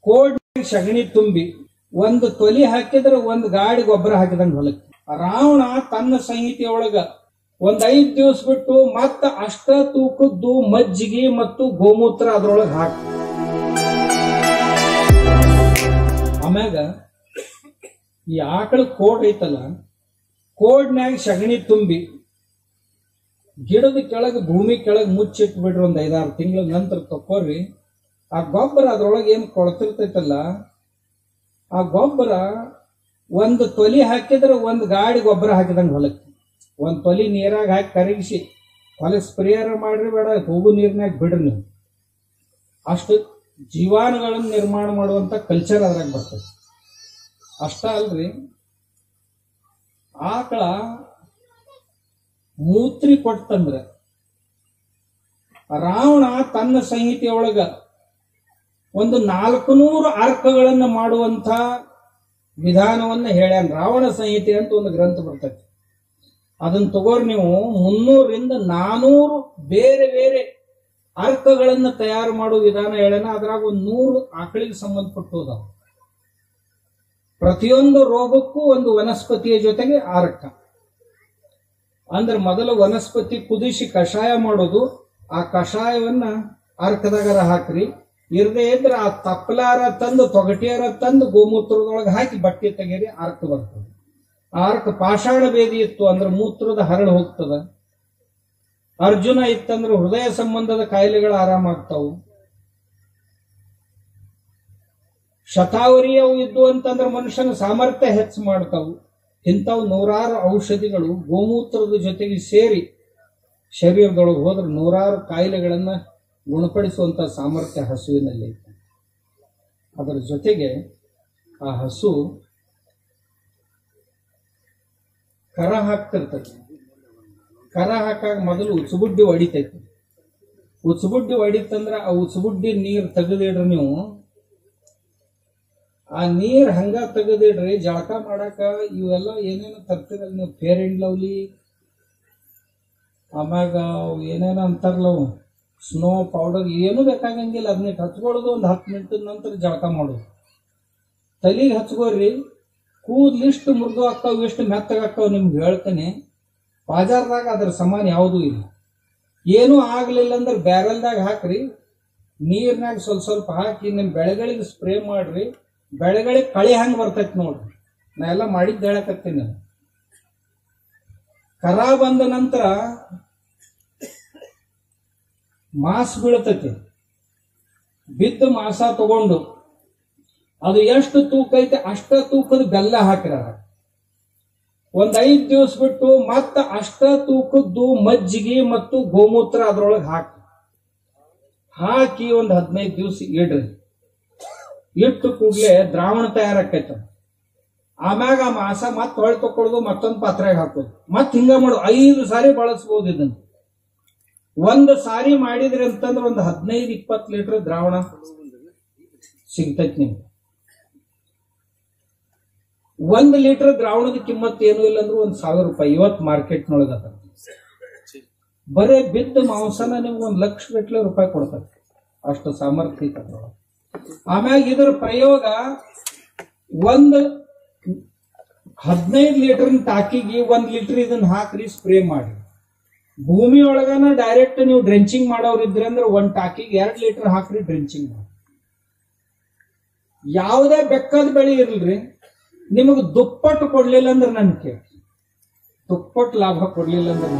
Code ಸಗಣಿ ತುಂಬಿ ಒಂದು ತೊಲಿ ಹಾಕಿದ್ರೆ ಒಂದು ಗಾಡಿ ಗೊಬ್ಬರ ಹಾಕಿದಂಗ ಹೊಲಕ್ಕೆ. ರಾವಣ ತನ್ನ ಸಂಹಿತೆಯೊಳಗ ಒಂದ್ 5 ದಿವಸ ಬಿಟ್ಟು ಮತ್ತ ಅಷ್ಟ ತೂಕದ್ದು ಮಜ್ಜಿಗೆ ಮತ್ತು ಗೋಮೂತ್ರ ಅದ್ರೊಳಗೆ ಹಾಕಿ ಆಮ್ಯಾಗ ಈ ಆಕಳ ಕೋಡ್ ಐತಲ್ಲ, ಕೋಡ್ನ್ಯಾಗ ಸಗಣಿ ತುಂಬಿ ಗಿಡದ ಕೆಳಗೆ ಭೂಮಿ ಕೆಳಗೆ ಮುಚ್ಚಿಟ್ಟು ಬಿಡ್ರಿ. ಒಂದ್ 5-6 ತಿಂಗಳ ನಂತರ ತಕ್ಕೋರಿ. ಆ ಗೊಬ್ಬರ ಅದ್ರೊಳಗೆ ಏನ್ ಕೊಳತಿರ್ತೈತಲ್ಲ, ಆ ಗೊಬ್ಬರ ಒಂದು ತೊಲಿ ಹಾಕಿದ್ರೆ ಒಂದು ಗಾಡಿ ಗೊಬ್ಬರ ಹಾಕಿದಂಗ ಹೊಲಕ್ಕೆ. ಒಂದ್ ತೊಲಿ ನೀರಾಗ ಹಾಕಿ ಕರಗಿಸಿ ಹೊಲ ಸ್ಪ್ರೇಯರ್ ಮಾಡ್ರಿ, ಬೇಡ ಹೋಗು ನೀರ್ನಾಗ ಬಿಡ್ರಿ ನೀವು. ಅಷ್ಟು ಜೀವಾಣುಗಳನ್ನು ನಿರ್ಮಾಣ ಮಾಡುವಂತ ಕಲ್ಚರ್ ಅದ್ರಾಗ ಬರ್ತದೆ. ಅಷ್ಟ ಅಲ್ರಿ, ಆಕಳ ಮೂತ್ರಿ ಕೊಟ್ಟಂದ್ರ ರಾವಣ ತನ್ನ ಸಂಹಿತೆಯೊಳಗ ಒಂದು 400 ಅರ್ಕಗಳನ್ನ ಮಾಡುವಂತ ವಿಧಾನವನ್ನ ಹೇಳ್ಯಾನ. ರಾವಣ ಸಂಹಿತೆ ಅಂತ ಒಂದು ಗ್ರಂಥ ಬರ್ತೈತಿ, ಅದನ್ನ ತಗೋರಿ ನೀವು. 300ರಿಂದ 400 ಬೇರೆ ಬೇರೆ ಅರ್ಕಗಳನ್ನ ತಯಾರು ಮಾಡುವ ವಿಧಾನ ಹೇಳ್ಯಾನ. ಅದ್ರಾಗ ಒಂದು 100 ಆಕಳಿಗೆ ಸಂಬಂಧಪಟ್ಟುದಾವ. ಪ್ರತಿಯೊಂದು ರೋಗಕ್ಕೂ ಒಂದು ವನಸ್ಪತಿಯ ಜೊತೆಗೆ ಅರ್ಕ. ಅಂದ್ರೆ ಮೊದಲು ವನಸ್ಪತಿ ಕುದಿಸಿ ಕಷಾಯ ಮಾಡೋದು, ಆ ಕಷಾಯವನ್ನ ಅರ್ಕದಾಗರ ಹಾಕ್ರಿ. ಇರದೇ ಇದ್ರೆ ಆ ತಪ್ಪಲಾರ ತಂದು ತೊಗಟಿಯಾರ ತಂದು ಗೋಮೂತ್ರದೊಳಗೆ ಹಾಕಿ ಬಟ್ಟೆ ತೆಗೀರಿ, ಅರ್ಕ ಬರ್ತದೆ. ಆ ಅರ್ಕ ಪಾಷಾಣ ಭೇದಿ ಇತ್ತು ಅಂದ್ರೆ ಮೂತ್ರದ ಹರಳು ಹೋಗ್ತದ. ಅರ್ಜುನ ಇತ್ತಂದ್ರೆ ಹೃದಯ ಸಂಬಂಧದ ಕಾಯಿಲೆಗಳು ಆರಾಮಾಗ್ತಾವು. ಶತಾವರಿಯವು ಇದ್ದು ಅಂತಂದ್ರೆ ಮನುಷ್ಯನ ಸಾಮರ್ಥ್ಯ ಹೆಚ್ಚು ಮಾಡ್ತಾವು. ಇಂಥವು 100 ಔಷಧಿಗಳು ಗೋಮೂತ್ರದ ಜೊತೆಗೆ ಸೇರಿ ಶರೀರದೊಳಗೆ ಹೋದ್ರೆ 100 ಕಾಯಿಲೆಗಳನ್ನ ಗುಣಪಡಿಸುವಂತ ಸಾಮರ್ಥ್ಯ ಹಸುವಿನಲ್ಲಿ ಐತೆ. ಅದರ ಜೊತೆಗೆ ಆ ಹಸು ಕರ ಹಾಕ್ತಿರ್ತದೆ. ಕರ ಹಾಕಾಗ ಮೊದಲು ಉಚ್ಚುಬುಡ್ಡಿ ಹೊಡಿತೈತಿ. ಉಚ್ಚುಬುಡ್ಡಿ ಹೊಡಿತಂದ್ರ ಆ ಉಚ್ಚುಬುಡ್ಡಿ ನೀರು ತೆಗೆದಿಡ್ರಿ ನೀವು. ಆ ನೀರ್ ಹಂಗ ತೆಗೆದಿಡ್ರಿ. ಜಳಕ ಮಾಡಾಕ ಇವೆಲ್ಲ ಏನೇನೋ ತರ್ತಿರಲ್ಲ ನೀವು, ಫೇರ್ ಅಂಡ್ ಲವ್ಲಿ, ಆಮ್ಯಾಗ ಏನೇನೋ ಅಂತಾರಲ್ಲವು ಸ್ನೋ ಪೌಡರ್, ಏನು ಬೇಕಾಗಂಗಿಲ್ಲ. ಅದನ್ನ ಹಚ್ಕೊಳ್ಳೋದು. ಒಂದು 10 ಮಿನಿಟ್ ನಂತರ ಜಳಕ ಮಾಡೋದು. ತಲೆಗೆ ಹಚ್ಕೋರಿ. ಕೂದ್ಲಿಷ್ಟು ಮೃದು ಹಾಕ್ತಾವ್, ಎಷ್ಟು ಮೆತ್ತಗಾಗ್ತಾವ ನಿಮ್ಗೆ ಹೇಳ್ತೇನೆ. ಬಾಜಾರ್ದಾಗ ಅದ್ರ ಸಮಾನ ಯಾವುದೂ ಇಲ್ಲ. ಏನೂ ಆಗ್ಲಿಲ್ಲ ಅಂದ್ರೆ ಬ್ಯಾರಲ್ದಾಗ ಹಾಕ್ರಿ, ನೀರ್ನಾಗ ಸ್ವಲ್ಪ ಹಾಕಿ ನಿಮ್ ಬೆಳೆಗಳಿಗೆ ಸ್ಪ್ರೇ ಮಾಡ್ರಿ. ಬೆಳೆಗಳಿಗೆ ಕಳೆ ಹಂಗ ಬರ್ತೈತಿ ನೋಡ್ರಿ. ನಾ ಎಲ್ಲ ಮಾಡಿದ್ದು ಹೇಳಕತ್ತೀನಿ. ಕರ ಬಂದ ನಂತರ ಮಾಸ್ ಬೀಳ್ತೈತಿ. ಬಿದ್ದ ಮಾಸ ತಗೊಂಡು ಅದು ಎಷ್ಟು ತೂಕ ಐತೆ ಅಷ್ಟ ತೂಕದ ಬೆಲ್ಲ ಹಾಕಿರ. ಒಂದ್ 5 ದಿವಸ ಬಿಟ್ಟು ಮತ್ತ ಅಷ್ಟ ತೂಕದ್ದು ಮಜ್ಜಿಗೆ ಮತ್ತು ಗೋಮೂತ್ರ ಅದ್ರೊಳಗೆ ಹಾಕಿ ಒಂದ್ 15 ದಿವಸ ಇಡ್ರಿ. ಇಟ್ಟು ಕೂಡ್ಲೆ ದ್ರಾವಣ ತಯಾರಾಕೈತ. ಆಮ್ಯಾಗ ಆ ಮಾಸ ಮತ್ ಹೊಳ್ ತಕೊಳ್ಳೋದು, ಮತ್ತೊಂದು ಪಾತ್ರೆಗೆ ಹಾಕೋದು, ಮತ್ ಹಿಂಗ ಮಾಡೋದು. 5 ಸಾರಿ ಬಳಸಬಹುದು ಇದನ್ನ. ಒಂದು ಸಾರಿ ಮಾಡಿದ್ರಿ ಅಂತಂದ್ರೆ ಒಂದು 15-20 ಲೀಟರ್ ದ್ರಾವಣ ಸಿಗ್ತೈತಿ ನಿಮ್ಗೆ. 1 ಲೀಟರ್ ದ್ರಾವಣದ ಕಿಮ್ಮತ್ ಏನು ಇಲ್ಲ ಅಂದ್ರೆ $1,000 ಇವತ್ತು ಮಾರ್ಕೆಟ್ನೊಳಗ. ಬರೇ ಬಿದ್ದ ಮಾಂಸನ ನಿಮ್ಗೆ $1,00,000 ಕೊಡ್ತಾರೆ. ಅಷ್ಟು ಸಾಮರ್ಥ್ಯ ಐತೆ. ಆಮ್ಯಾಗ ಇದರ ಪ್ರಯೋಗ ಒಂದು 15 ಲೀಟರ್ ಟಾಕಿಗೆ 1 ಲೀಟರ್ ಇದನ್ನ ಹಾಕ್ರಿ, ಸ್ಪ್ರೇ ಮಾಡಿ. ಭೂಮಿ ಒಳಗನ ಡೈರೆಕ್ಟ್ ನೀವು ಡ್ರೆಂಚಿಂಗ್ ಮಾಡೋರಿದ್ರೆ ಅಂದ್ರೆ 1 ಟಾಕಿಗೆ 2 ಲೀಟರ್ ಹಾಕ್ರಿ, ಡ್ರೆಂಚಿಂಗ್ ಮಾಡಿ. ಯಾವುದೇ ಬೆಕ್ಕದ ಬೆಳೆ ಇರ್ಲ್ರಿ, ನಿಮಗೆ ದುಪ್ಪಟ್ಟು ಕೊಡ್ಲಿಲ್ಲ ಅಂದ್ರೆ ನನ್ ಕೇಳಿ, ದುಪ್ಪಟ್ಟು ಲಾಭ ಕೊಡ್ಲಿಲ್ಲ ಅಂದ್ರೆ